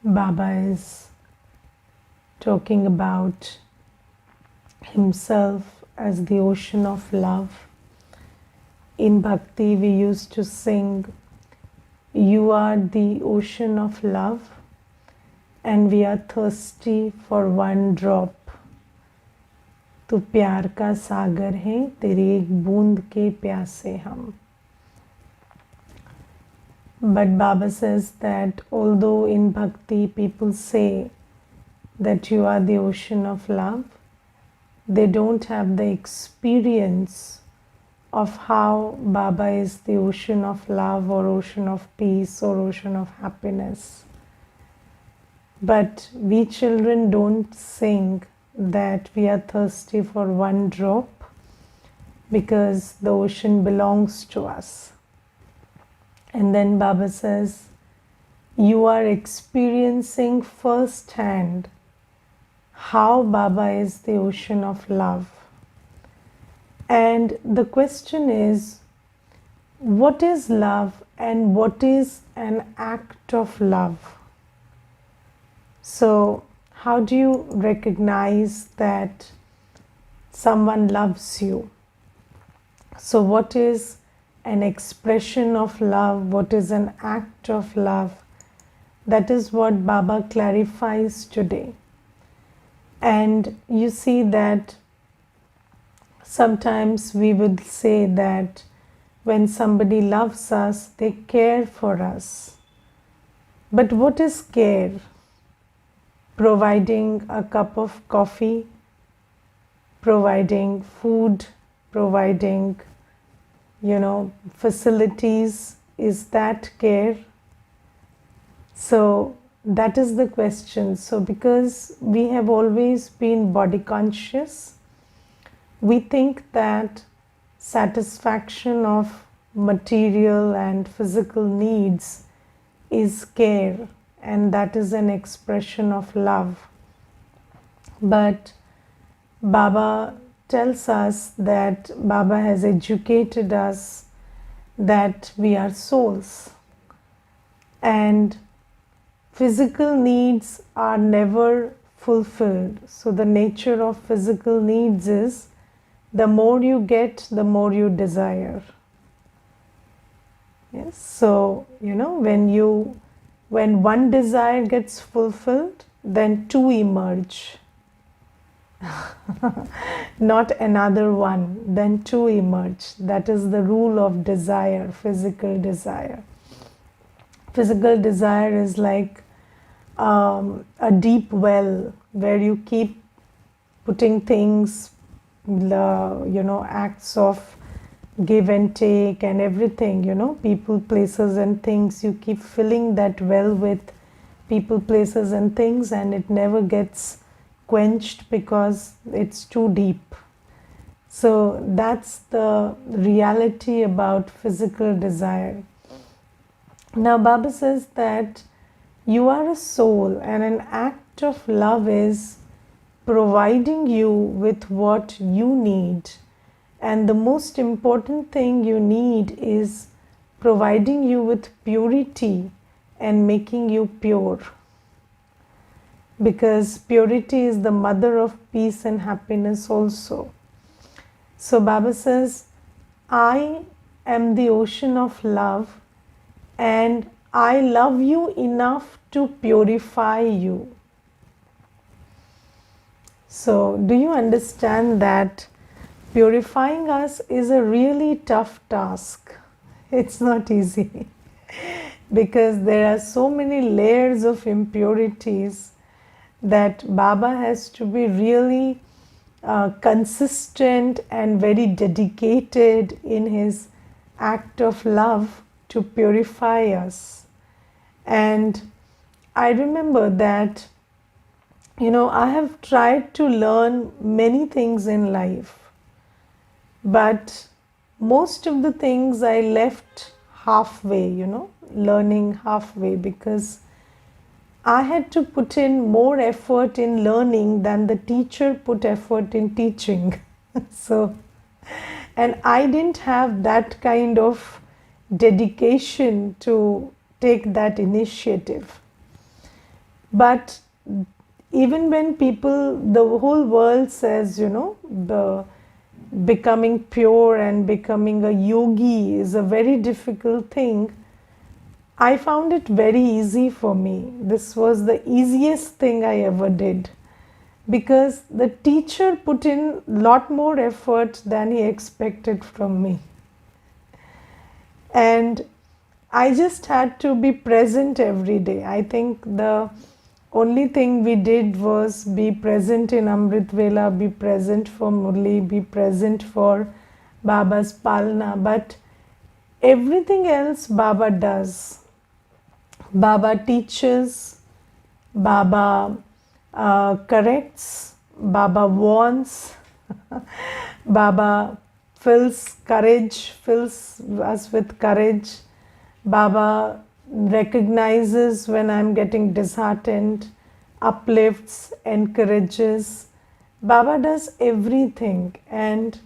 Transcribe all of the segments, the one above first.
Baba is talking about himself as the ocean of love. In Bhakti, we used to sing, "You are the ocean of love, and we are thirsty for one drop. तू प्यार का सागर है, तेरी एक बूंद के प्यासे हम." But Baba says that although in Bhakti people say that you are the ocean of love, they don't have the experience of how Baba is the ocean of love or ocean of peace or ocean of happiness. But we children don't sing that we are thirsty for one drop because the ocean belongs to us. And then Baba says, you are experiencing firsthand how Baba is the ocean of love. And the question is, what is love and what is an act of love? So, how do you recognize that someone loves you? So, what is an expression of love? What is an act of love? That is what Baba clarifies today. And you see that sometimes we would say that when somebody loves us, they care for us. But what is care? Providing a cup of coffee, providing food, providing, facilities, is that care? So that is the question. So because we have always been body conscious, we think that satisfaction of material and physical needs is care, and that is an expression of love. But Baba tells us that Baba has educated us that we are souls, and physical needs are never fulfilled. So the nature of physical needs is the more you get, the more you desire. Yes. So, when one desire gets fulfilled, then two emerge. Not another one, then two emerge. That is the rule of desire, physical desire. Physical desire is like a deep well where you keep putting things, acts of give and take and everything, people, places and things. You keep filling that well with people, places and things, and it never gets quenched because it's too deep. So that's the reality about physical desire. Now Baba says that you are a soul, and an act of love is providing you with what you need. And the most important thing you need is providing you with purity and making you pure. Because purity is the mother of peace and happiness also. So Baba says, I am the ocean of love, and I love you enough to purify you. So do you understand that purifying us is a really tough task? It's not easy because there are so many layers of impurities that Baba has to be really consistent and very dedicated in his act of love to purify us. And I remember that, I have tried to learn many things in life, but most of the things I left halfway, learning halfway, because I had to put in more effort in learning than the teacher put effort in teaching. And I didn't have that kind of dedication to take that initiative. But even when people, the whole world says, the becoming pure and becoming a yogi is a very difficult thing, I found it very easy for me. This was the easiest thing I ever did, because the teacher put in lot more effort than he expected from me. And I just had to be present every day. I think the only thing we did was be present in Amrit Vela, be present for Murli, be present for Baba's Palna. But everything else Baba does. Baba teaches, Baba corrects, Baba warns, Baba fills us with courage. Baba recognizes when I'm getting disheartened, uplifts, encourages. Baba does everything, and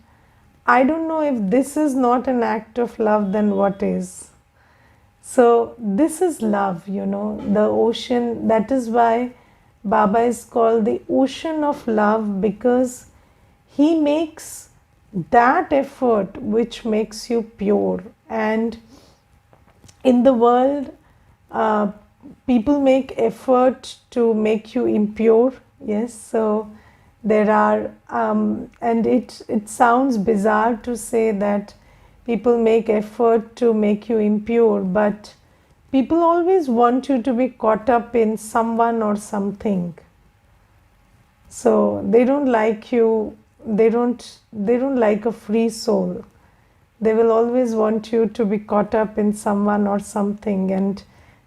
I don't know if this is not an act of love, then what is? So this is love, the ocean. That is why Baba is called the ocean of love, because he makes that effort which makes you pure. And in the world, people make effort to make you impure. Yes, so there are, and it sounds bizarre to say that people make effort to make you impure, but people always want you to be caught up in someone or something. So they don't like you, they don't like a free soul. They will always want you to be caught up in someone or something, and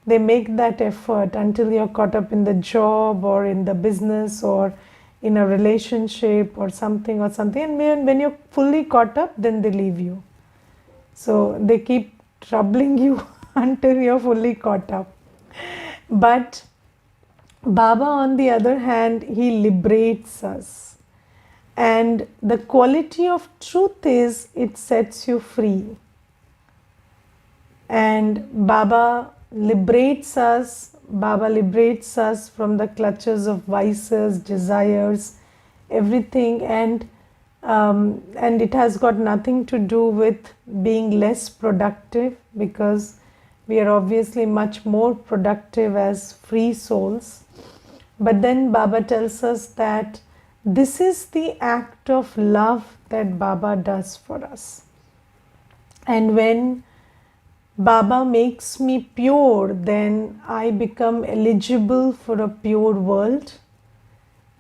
they make that effort until you're caught up in the job or in the business or in a relationship or something. And when you're fully caught up, then they leave you. So they keep troubling you until you're fully caught up. But Baba, on the other hand, he liberates us. And the quality of truth is it sets you free. And Baba liberates us. Baba liberates us from the clutches of vices, desires, everything. And it has got nothing to do with being less productive, because we are obviously much more productive as free souls. But then Baba tells us that this is the act of love that Baba does for us. And when Baba makes me pure, then I become eligible for a pure world.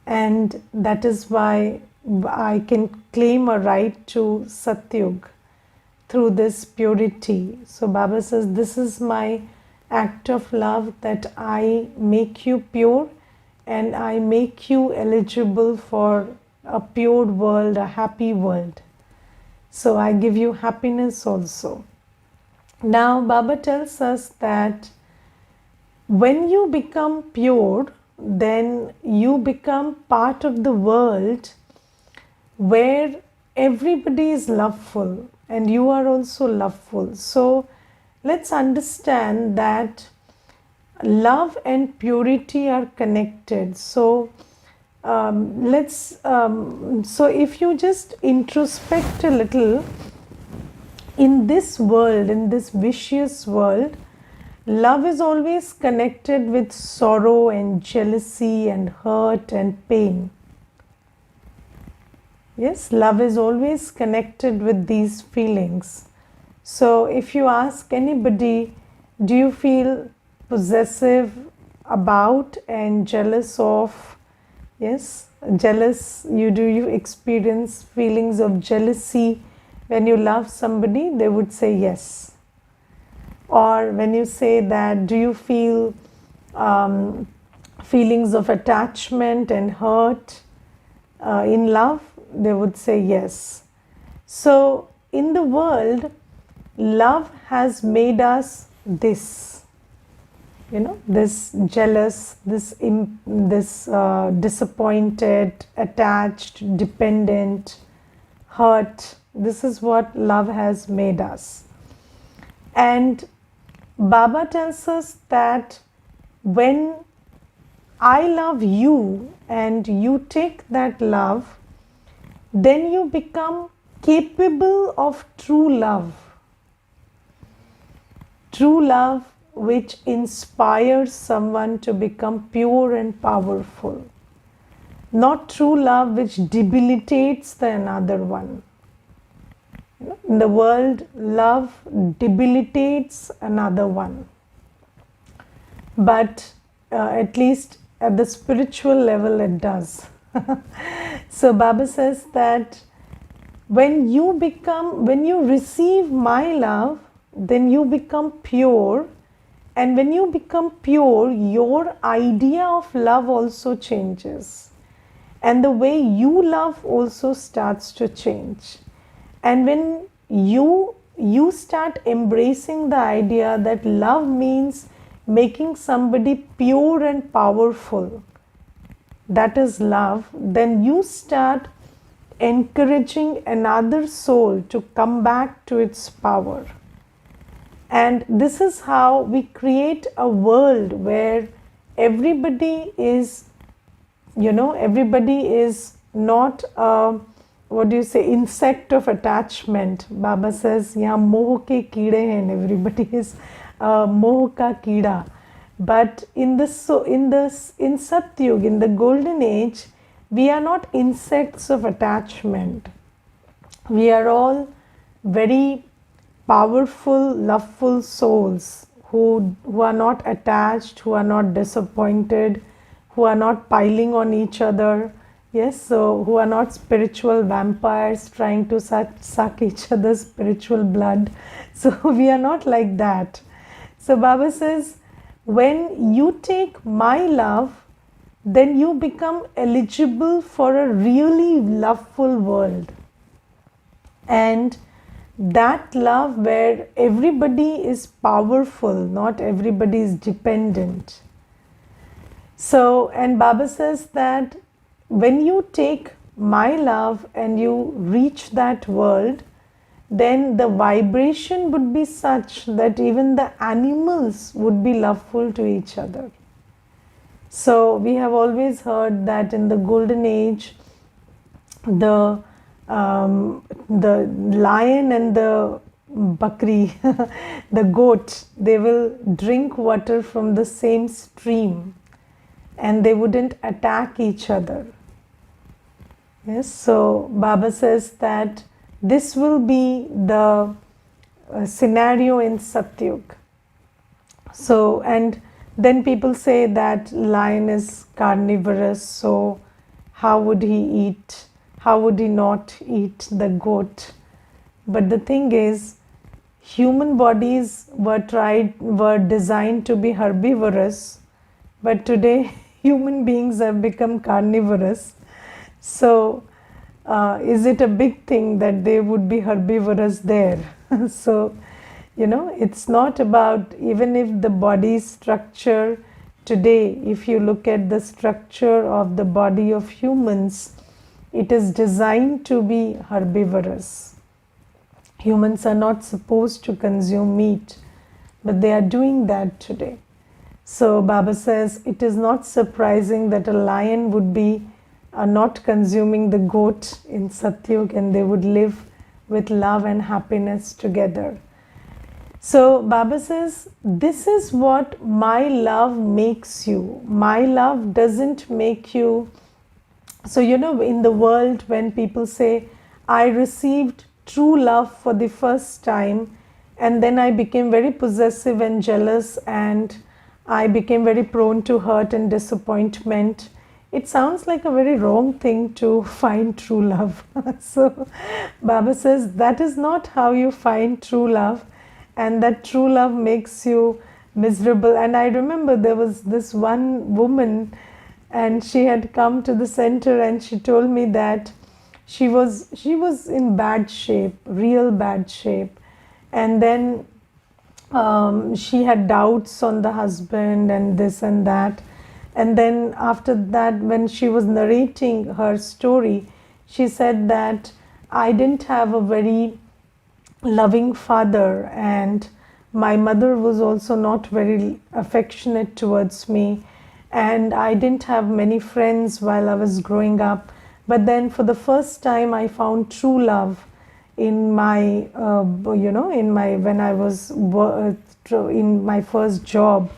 And that is why I can claim a right to Satyug through this purity. So Baba says, this is my act of love, that I make you pure and I make you eligible for a pure world, a happy world. So I give you happiness also. Now Baba tells us that when you become pure, then you become part of the world where everybody is loveful and you are also loveful. So let's understand that love and purity are connected. So so if you just introspect a little, in this world, in this vicious world, love is always connected with sorrow and jealousy and hurt and pain. Yes, love is always connected with these feelings. So if you ask anybody, do you feel possessive about and jealous of? Yes, jealous, you experience feelings of jealousy when you love somebody? They would say yes. Or when you say that, do you feel feelings of attachment and hurt in love? They would say yes. So in the world, love has made us this, this jealous, this disappointed, attached, dependent, hurt. This is what love has made us. And Baba tells us that when I love you and you take that love, then you become capable of true love. True love which inspires someone to become pure and powerful. Not true love which debilitates the another one. In the world, love debilitates another one. But at least at the spiritual level, it does. So Baba says that when you receive my love, then you become pure. And when you become pure, your idea of love also changes. And the way you love also starts to change. And when you start embracing the idea that love means making somebody pure and powerful, that is love, then you start encouraging another soul to come back to its power. And this is how we create a world where everybody is, everybody is not a, insect of attachment. Baba says, "Yahan moh ke keede hain." Everybody is moh ka keeda. But in Satyug, in the golden age, we are not insects of attachment. We are all very powerful, loveful souls who are not attached, who are not disappointed, who are not piling on each other. Yes, so who are not spiritual vampires trying to suck each other's spiritual blood. So we are not like that. So Baba says, when you take my love, then you become eligible for a really loveful world. And that love where everybody is powerful, not everybody is dependent. So, and Baba says that when you take my love and you reach that world, then the vibration would be such that even the animals would be loveful to each other. So we have always heard that in the golden age, the lion and the bakri, the goat, they will drink water from the same stream and they wouldn't attack each other. Yes, so Baba says that this will be the scenario in Satyug. So, and then people say that lion is carnivorous, so how would he eat? How would he not eat the goat? But the thing is, human bodies were designed to be herbivorous, but today human beings have become carnivorous. So is it a big thing that they would be herbivorous there? So, it's not about, even if the body structure today, if you look at the structure of the body of humans, it is designed to be herbivorous. Humans are not supposed to consume meat, but they are doing that today. So Baba says it is not surprising that a lion would be not consuming the goat in Satyug, and they would live with love and happiness together. So Baba says, this is what my love makes you. My love doesn't make you. So in the world, when people say, I received true love for the first time, and then I became very possessive and jealous, and I became very prone to hurt and disappointment, it sounds like a very wrong thing to find true love. So Baba says that is not how you find true love, and that true love makes you miserable. And I remember there was this one woman, and she had come to the center and she told me that she was in bad shape, real bad shape, and then she had doubts on the husband and this and that. And then after that, when she was narrating her story, she said that I didn't have a very loving father, and my mother was also not very affectionate towards me, and I didn't have many friends while I was growing up. But then for the first time I found true love in my when I was in my first job,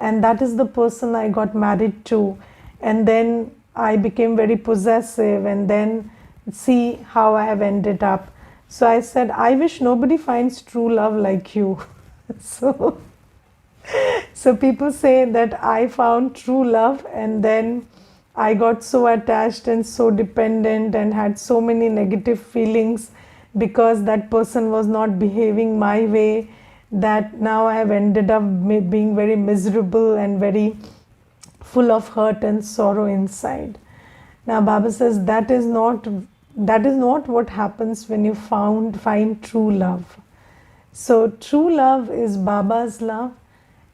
and that is the person I got married to. And then I became very possessive, and then see how I have ended up. So I said, I wish nobody finds true love like you. so so people say that I found true love, and then I got so attached and so dependent and had so many negative feelings because that person was not behaving my way, that now I have ended up being very miserable and very full of hurt and sorrow inside. Now Baba says that is not what happens when you find true love. So true love is Baba's love,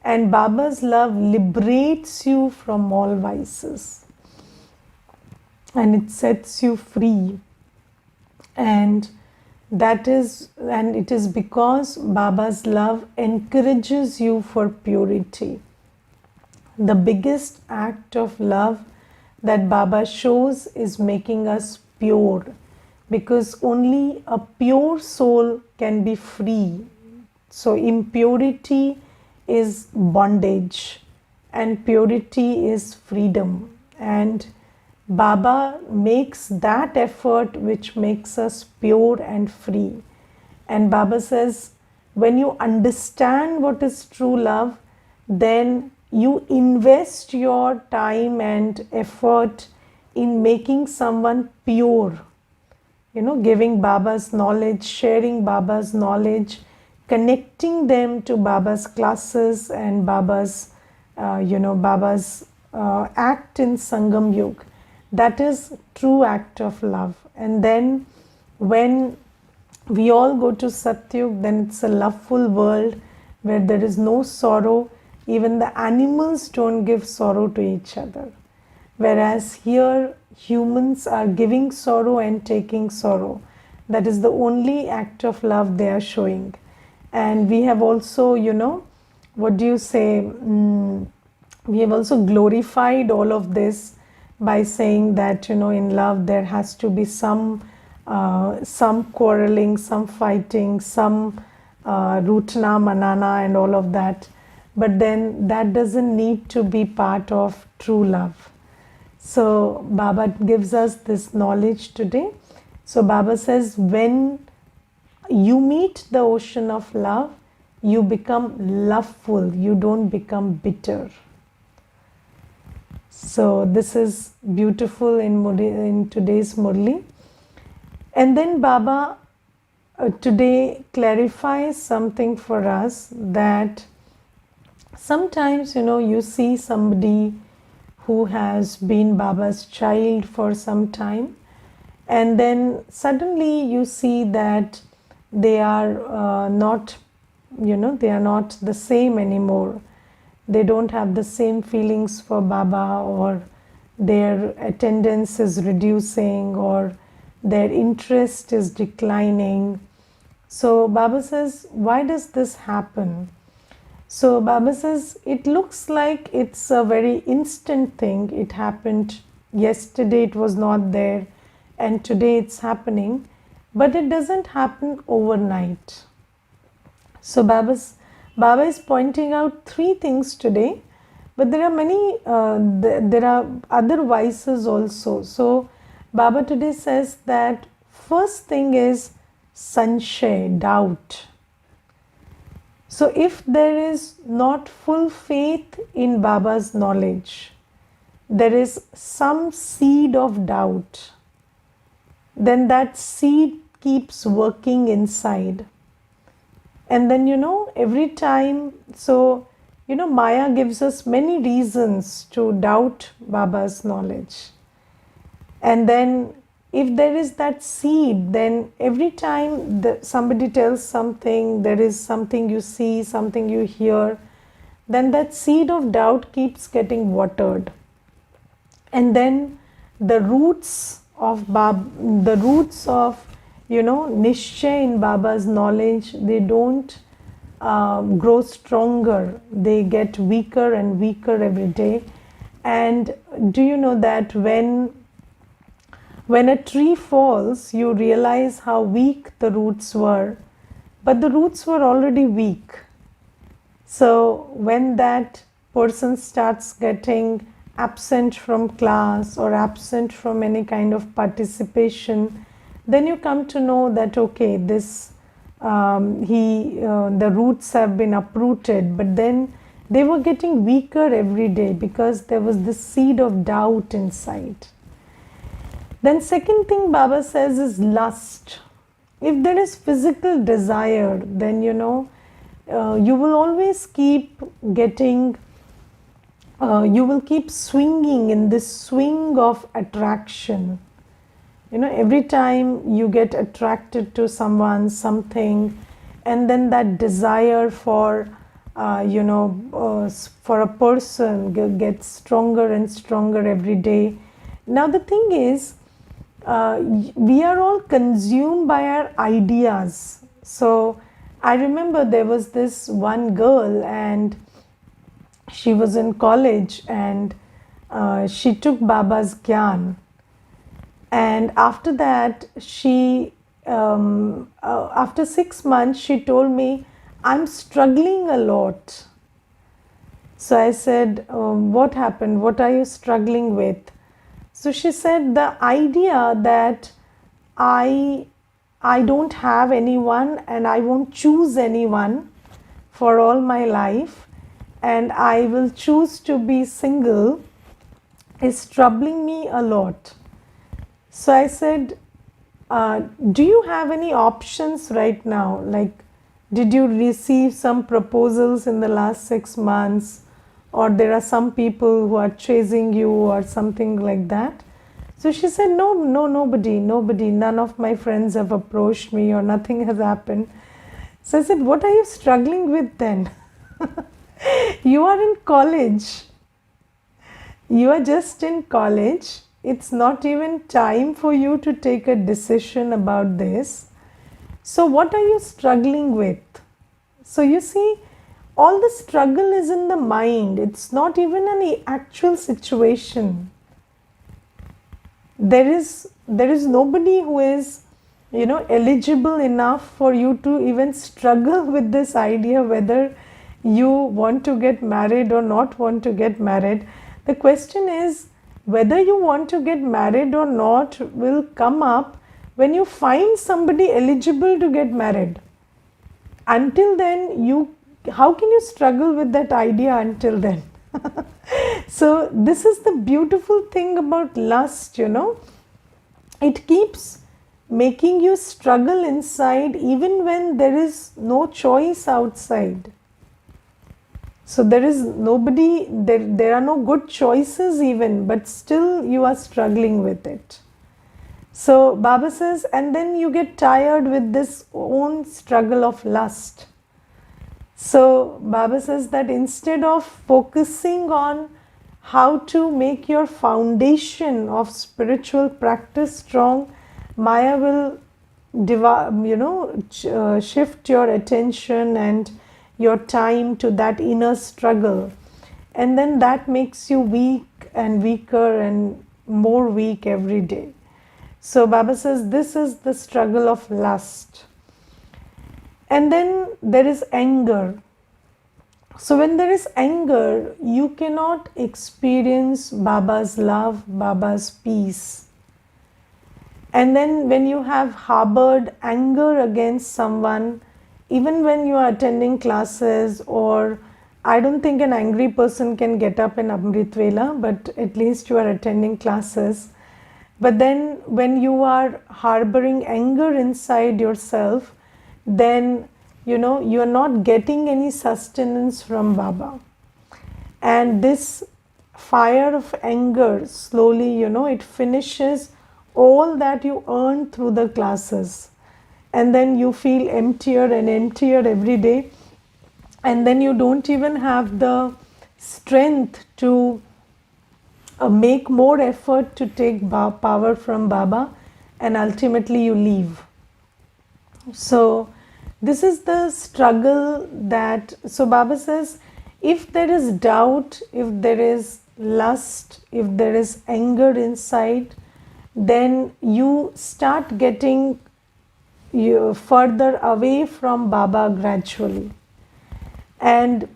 and Baba's love liberates you from all vices, and it sets you free. And it is because Baba's love encourages you for purity. The biggest act of love that Baba shows is making us pure, because only a pure soul can be free. So impurity is bondage and purity is freedom, and Baba makes that effort which makes us pure and free. And Baba says, when you understand what is true love, then you invest your time and effort in making someone pure, giving Baba's knowledge, sharing Baba's knowledge, connecting them to Baba's classes and Baba's act in Sangam Yuga. That is true act of love. And then when we all go to Satyug, then it's a loveful world where there is no sorrow. Even the animals don't give sorrow to each other. Whereas here humans are giving sorrow and taking sorrow. That is the only act of love they are showing. And we have also, we have also glorified all of this by saying that, in love there has to be some quarreling, some fighting, some rutna, manana and all of that. But then that doesn't need to be part of true love. So Baba gives us this knowledge today. So Baba says, when you meet the ocean of love, you become loveful, you don't become bitter. So this is beautiful in today's Murli. And then Baba today clarifies something for us, that sometimes, you see somebody who has been Baba's child for some time, and then suddenly you see that they are not the same anymore. They don't have the same feelings for Baba, or their attendance is reducing, or their interest is declining. So Baba says, why does this happen? So Baba says, it looks like it's a very instant thing. It happened yesterday, it was not there, and today it's happening, but it doesn't happen overnight. So Baba is pointing out three things today, but there are many, there are other vices also. So Baba today says that first thing is sanshay, doubt. So if there is not full faith in Baba's knowledge, there is some seed of doubt, then that seed keeps working inside. And then, every time, so, Maya gives us many reasons to doubt Baba's knowledge. And then if there is that seed, then every time somebody tells something, there is something you see, something you hear, then that seed of doubt keeps getting watered. And then the roots of Nishchay in Baba's knowledge, they don't grow stronger. They get weaker and weaker every day. And do you know that when a tree falls, you realize how weak the roots were, but the roots were already weak. So when that person starts getting absent from class or absent from any kind of participation, then you come to know that okay, this the roots have been uprooted, but then they were getting weaker every day because there was this seed of doubt inside. Then second thing Baba says is lust. If there is physical desire, then you will always keep getting, you will keep swinging in this swing of attraction. Every time you get attracted to someone, something, and then that desire for, for a person gets stronger and stronger every day. Now the thing is, we are all consumed by our ideas. So I remember there was this one girl, and she was in college, and she took Baba's Gyan. And after that, after 6 months, she told me, I'm struggling a lot. So I said, what happened? What are you struggling with? So she said, the idea that I don't have anyone and I won't choose anyone for all my life, and I will choose to be single, is troubling me a lot. So I said, do you have any options right now? Like, did you receive some proposals in the last 6 months? Or there are some people who are chasing you or something like that? So she said, no, nobody, none of my friends have approached me or nothing has happened. So I said, what are you struggling with then? You are in college. You are just in college. It's not even time for you to take a decision about this. So what are you struggling with? So you see, all the struggle is in the mind. It's not even an actual situation. There is nobody who is, eligible enough for you to even struggle with this idea whether you want to get married or not want to get married. The question is whether you want to get married or not will come up when you find somebody eligible to get married. Until then, how can you struggle with that idea until then? So this is the beautiful thing about lust, it keeps making you struggle inside even when there is no choice outside. So there is nobody, there are no good choices even, but still you are struggling with it. So Baba says, and then you get tired with this own struggle of lust. So Baba says that instead of focusing on how to make your foundation of spiritual practice strong, Maya will shift your attention and your time to that inner struggle, and then that makes you weak and weaker and more weak every day. So Baba says this is the struggle of lust. And then there is anger. So when there is anger, you cannot experience Baba's love, Baba's peace. And then when you have harbored anger against someone, even when you are attending classes, or I don't think an angry person can get up in Amrit Vela, but at least you are attending classes. But then when you are harboring anger inside yourself, then you are not getting any sustenance from Baba. And this fire of anger slowly, it finishes all that you earned through the classes. And then you feel emptier and emptier every day. And then you don't even have the strength to make more effort to take power from Baba, and ultimately you leave. So this is the struggle that, so Baba says, if there is doubt, if there is lust, if there is anger inside, then you start getting you further away from Baba gradually. And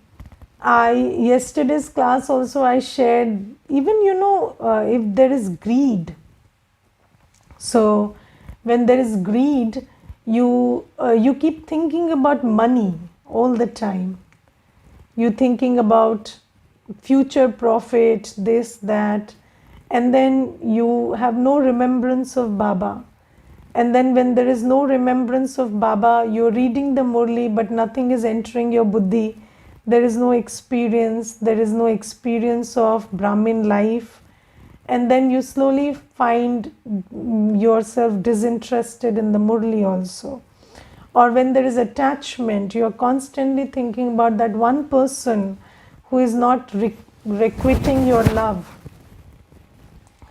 yesterday's class also I shared, even if there is greed. So when there is greed, you keep thinking about money all the time. You thinking about future profit, this, that, and then you have no remembrance of Baba. And then when there is no remembrance of Baba, you're reading the Murli, but nothing is entering your buddhi. There is no experience. There is no experience of Brahmin life. And then you slowly find yourself disinterested in the Murli also. Or when there is attachment, you are constantly thinking about that one person who is not requiting your love.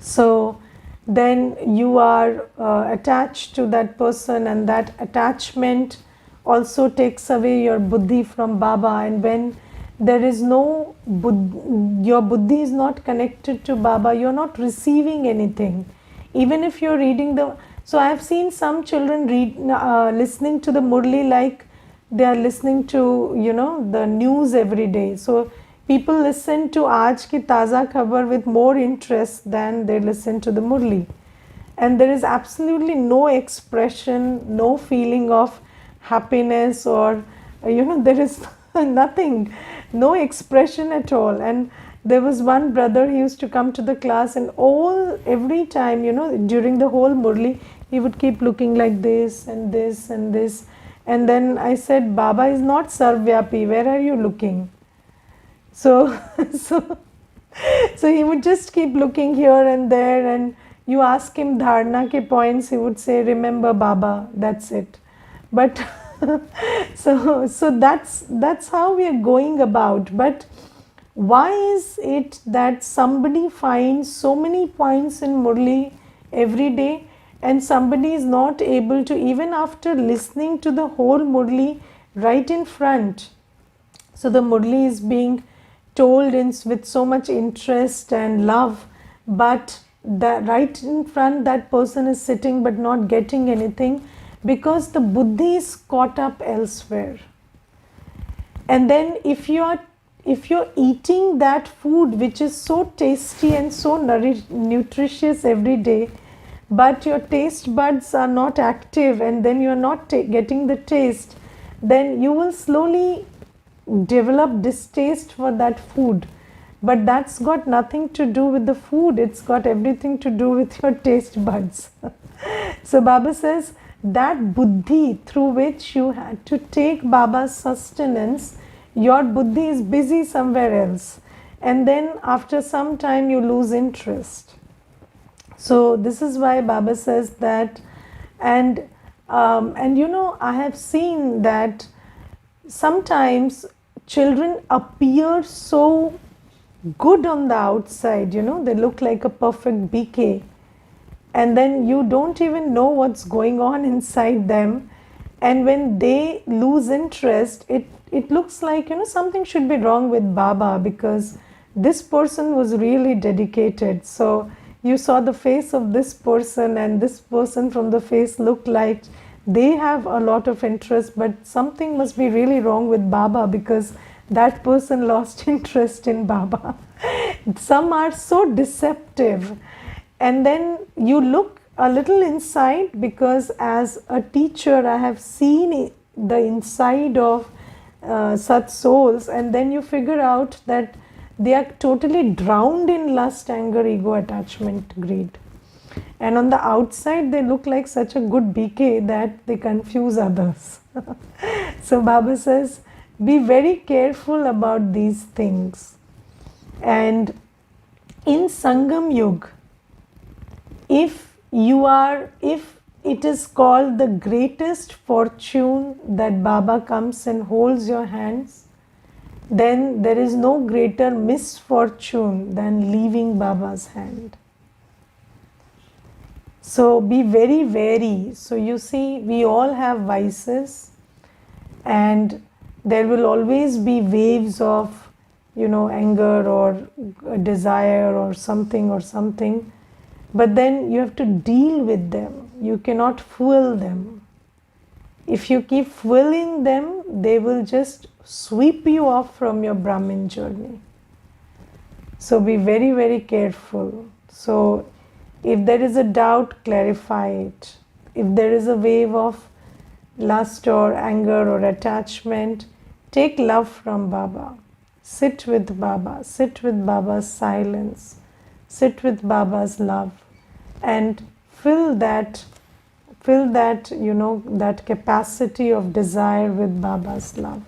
So then you are attached to that person, and that attachment also takes away your buddhi from Baba. And when there is no your buddhi is not connected to Baba, you're not receiving anything. Even if you're reading the... So I have seen some children listening to the Murli like they are listening to, the news every day. So people listen to Aaj Ki Taza Khabar with more interest than they listen to the Murli. And there is absolutely no expression, no feeling of happiness, or, there is nothing, no expression at all. And there was one brother, he used to come to the class, and every time, during the whole Murli, he would keep looking like this and this and this. And then I said, Baba is not Sarvyapi, where are you looking? So he would just keep looking here and there, and you ask him dharna ke points, he would say, remember Baba, that's it. But so that's how we are going about. But why is it that somebody finds so many points in Murli every day, and somebody is not able to, even after listening to the whole Murli right in front? So the Murli is being told with so much interest and love, but right in front that person is sitting but not getting anything, because the buddhi is caught up elsewhere. And then if you're eating that food which is so tasty and so nutritious every day, but your taste buds are not active, and then you're not getting the taste, then you will slowly develop distaste for that food. But that's got nothing to do with the food, it's got everything to do with your taste buds. So Baba says that buddhi through which you had to take Baba's sustenance, your buddhi is busy somewhere else, and then after some time you lose interest. So this is why Baba says that. And I have seen that sometimes children appear so good on the outside, they look like a perfect bouquet, and then you don't even know what's going on inside them. And when they lose interest, it looks like, something should be wrong with Baba, because this person was really dedicated. So you saw the face of this person, and this person from the face looked like they have a lot of interest, but something must be really wrong with Baba, because that person lost interest in Baba. Some are so deceptive. And then you look a little inside, because as a teacher I have seen the inside of such souls, and then you figure out that they are totally drowned in lust, anger, ego, attachment, greed. And on the outside they look like such a good bouquet that they confuse others. So Baba says, be very careful about these things. And in Sangam Yug, if it is called the greatest fortune that Baba comes and holds your hands, then there is no greater misfortune than leaving Baba's hand. So be very wary. So you see, we all have vices, and there will always be waves of anger or a desire or something, but then you have to deal with them. You cannot fuel them. If you keep fueling them, they will just sweep you off from your Brahmin journey. So be very, very careful. So if there is a doubt, clarify it. If there is a wave of lust or anger or attachment, take love from Baba. Sit with Baba. Sit with Baba's silence. Sit with Baba's love. And fill that that capacity of desire with Baba's love.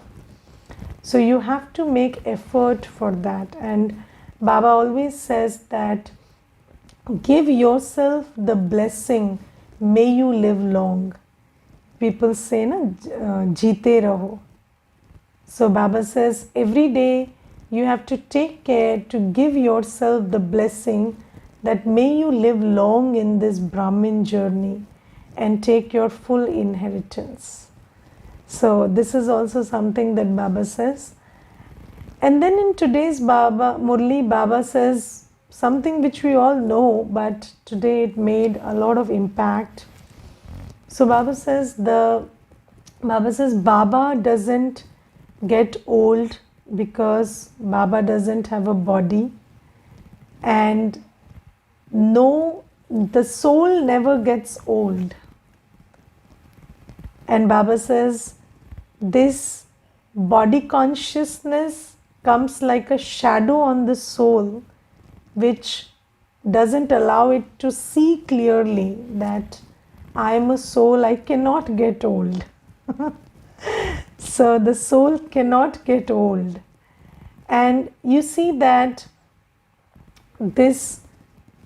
So you have to make effort for that. And Baba always says that give yourself the blessing, may you live long. People say, na, jeete raho. So Baba says every day you have to take care to give yourself the blessing that may you live long in this Brahmin journey and take your full inheritance. So this is also something that Baba says. And then in today's Murli, Baba says something which we all know, but today it made a lot of impact. So Baba says Baba doesn't get old because Baba doesn't have a body, and no, the soul never gets old. And Baba says this body consciousness comes like a shadow on the soul, which doesn't allow it to see clearly that I am a soul, I cannot get old. So the soul cannot get old. And you see that this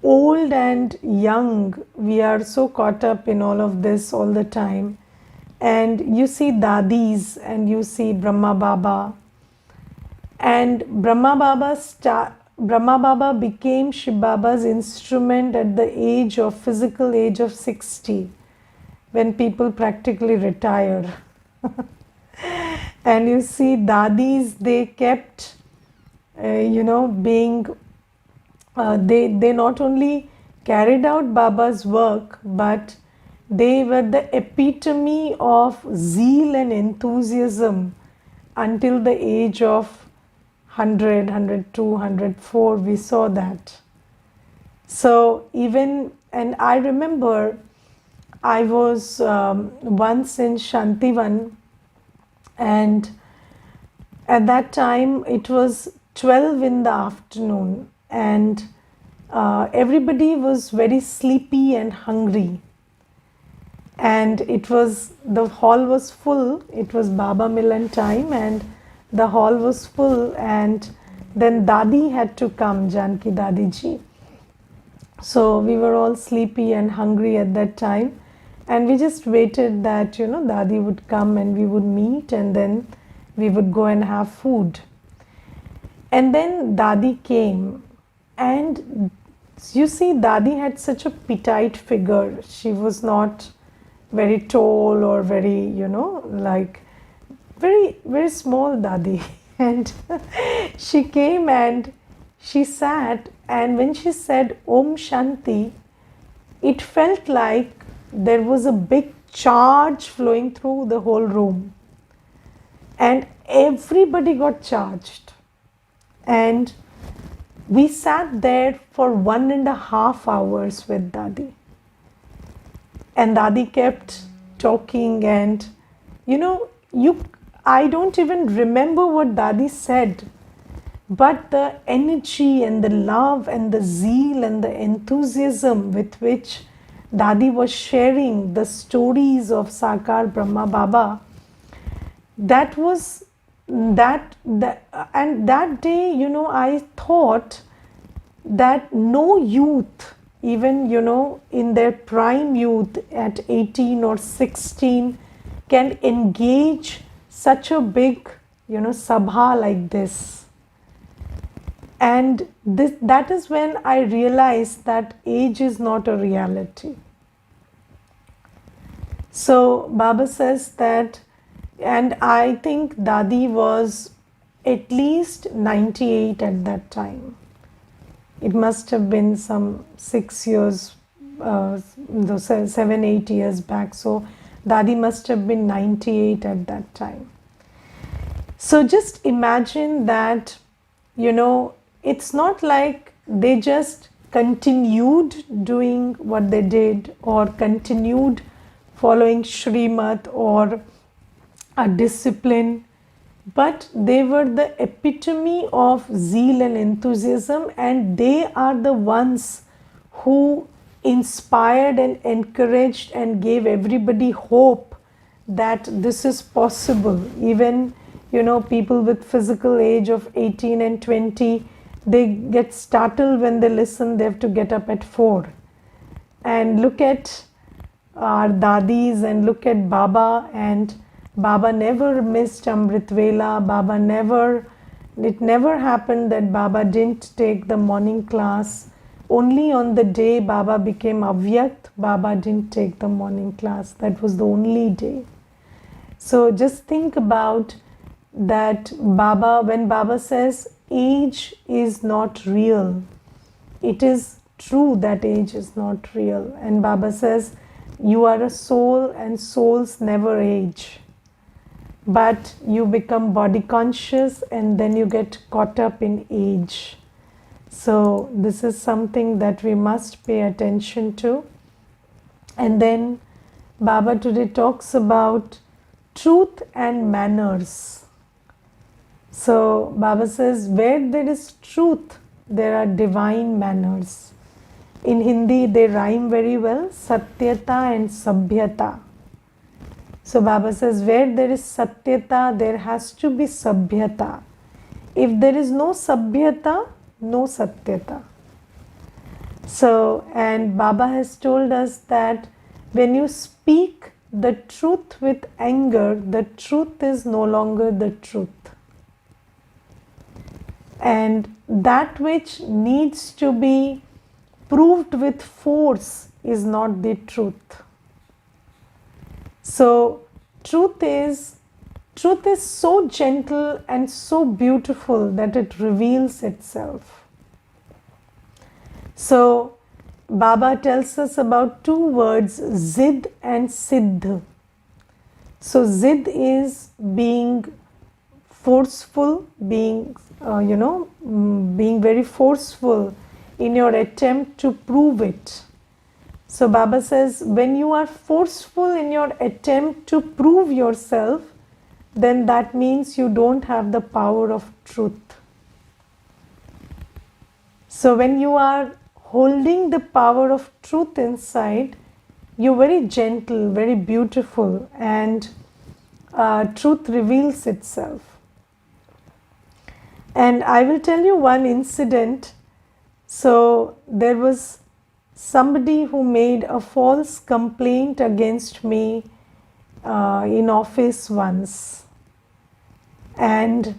old and young, we are so caught up in all of this all the time. And you see Dadis and you see Brahma Baba. And Brahma Baba became Shiv Baba's instrument at the physical age of 60, when people practically retire. And you see Dadis, they kept, being, they not only carried out Baba's work, but they were the epitome of zeal and enthusiasm until the age of 100, 102, 104, we saw that. So and I remember I was once in Shantivan, and at that time it was 12 in the afternoon, and everybody was very sleepy and hungry. And the hall was full. It was Baba Milan time, and the hall was full. And then Dadi had to come, Janki Dadi ji. So we were all sleepy and hungry at that time, and we just waited that Dadi would come and we would meet, and then we would go and have food. And then Dadi came, and you see Dadi had such a petite figure. She was not very tall or very, like very, very small Dadi. And she came and she sat, and when she said Om Shanti, it felt like there was a big charge flowing through the whole room. And everybody got charged. And we sat there for 1.5 hours with Dadi. And Dadi kept talking, and I don't even remember what Dadi said, but the energy and the love and the zeal and the enthusiasm with which Dadi was sharing the stories of Sakar Brahma Baba, that was and that day, I thought that no youth, even in their prime youth at 18 or 16, can engage such a big sabha like this. And that is when I realized that age is not a reality. So Baba says that, and I think Dadi was at least 98 at that time. It must have been some 6 years, 7, 8 years back. So Dadi must have been 98 at that time. So just imagine that, it's not like they just continued doing what they did or continued following Shrimat or a discipline, but they were the epitome of zeal and enthusiasm, and they are the ones who inspired and encouraged and gave everybody hope that this is possible. Even people with physical age of 18 and 20, they get startled when they listen they have to get up at 4. And look at our dadis and look at Baba, and Baba never missed Amrit Vela. It never happened that Baba didn't take the morning class. Only on the day Baba became Avyakt, Baba didn't take the morning class. That was the only day. So just think about that when Baba says age is not real, it is true that age is not real. And Baba says you are a soul and souls never age. But you become body conscious and then you get caught up in age. So this is something that we must pay attention to. And then Baba today talks about truth and manners. So Baba says, where there is truth, there are divine manners. In Hindi, they rhyme very well, Satyata and Sabhyata. So Baba says, where there is Satyata, there has to be Sabhyata. If there is no Sabhyata, no Satyata. So, and Baba has told us that when you speak the truth with anger, the truth is no longer the truth. And that which needs to be proved with force is not the truth. So truth is so gentle and so beautiful that it reveals itself. So Baba tells us about 2 words, Zid and Siddh. So Zid is being forceful, being very forceful in your attempt to prove it. So Baba says, when you are forceful in your attempt to prove yourself, then that means you don't have the power of truth. So when you are holding the power of truth inside, you're very gentle, very beautiful, and truth reveals itself. And I will tell you one incident. So there was somebody who made a false complaint against me in office once, and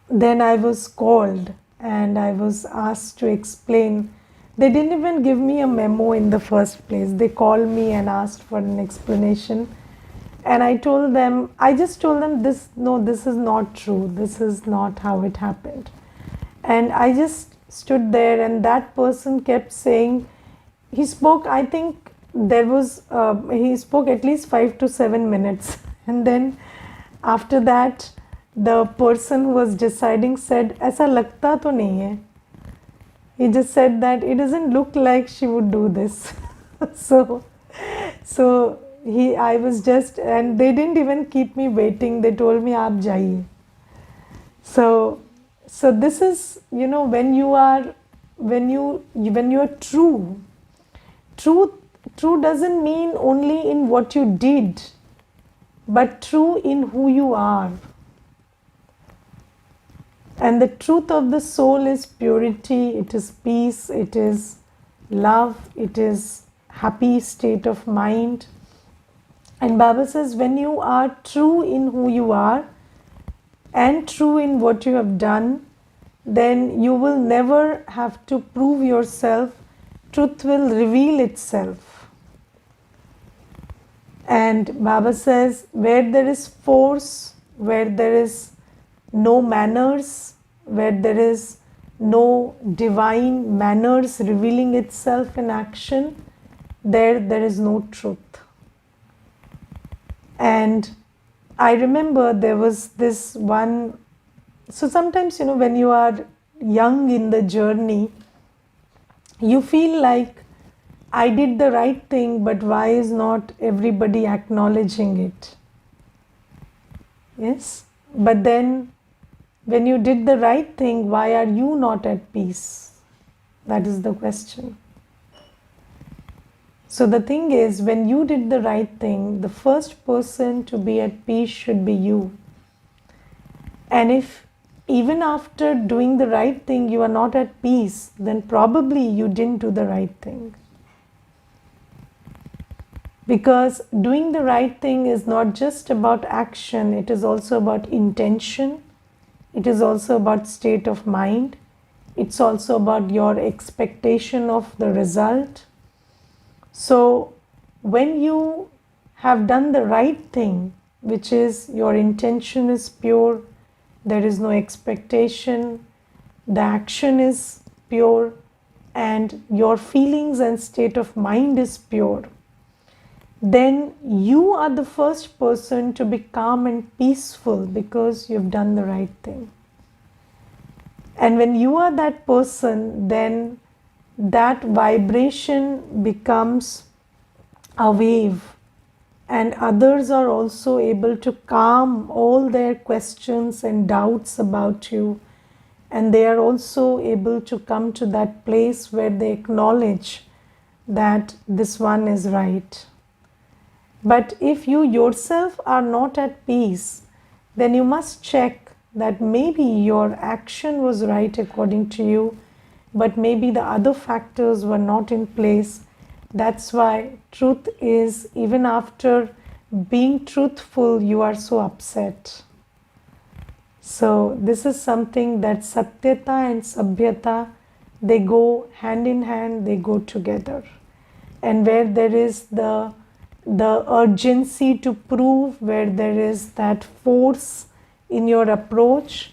then I was called and I was asked to explain. They didn't even give me a memo in the first place. They called me and asked for an explanation, and I just told them this is not true, this is not how it happened. And I just stood there, and that person kept saying, he spoke, I think he spoke at least 5 to 7 minutes. And then after that, the person who was deciding said, "Aisa lagta to nahi hai." He just said that it doesn't look like she would do this. So I was just, and they didn't even keep me waiting. They told me, "Aap jaiye." So this is, when you are true doesn't mean only in what you did, but true in who you are. And the truth of the soul is purity, it is peace, it is love, it is happy state of mind. And Baba says, when you are true in who you are and true in what you have done, then you will never have to prove yourself. Truth will reveal itself. And Baba says, where there is force, where there is no manners, where there is no divine manners revealing itself in action, there is no truth. And I remember there was this one, so sometimes, when you are young in the journey, you feel like, I did the right thing, but why is not everybody acknowledging it? Yes? But then, when you did the right thing, why are you not at peace? That is the question. So the thing is, when you did the right thing, the first person to be at peace should be you. And if even after doing the right thing you are not at peace, then probably you didn't do the right thing. Because doing the right thing is not just about action, it is also about intention, it is also about state of mind, it's also about your expectation of the result. So when you have done the right thing, which is your intention is pure, there is no expectation, the action is pure, and your feelings and state of mind is pure, then you are the first person to be calm and peaceful because you've done the right thing. And when you are that person, then that vibration becomes a wave, and others are also able to calm all their questions and doubts about you, and they are also able to come to that place where they acknowledge that this one is right. But if you yourself are not at peace, then you must check that maybe your action was right according to you, but maybe the other factors were not in place. That's why truth is, even after being truthful, you are so upset. So this is something that satyata and sabhyata, they go hand in hand, they go together. And where there is the urgency to prove, where there is that force in your approach,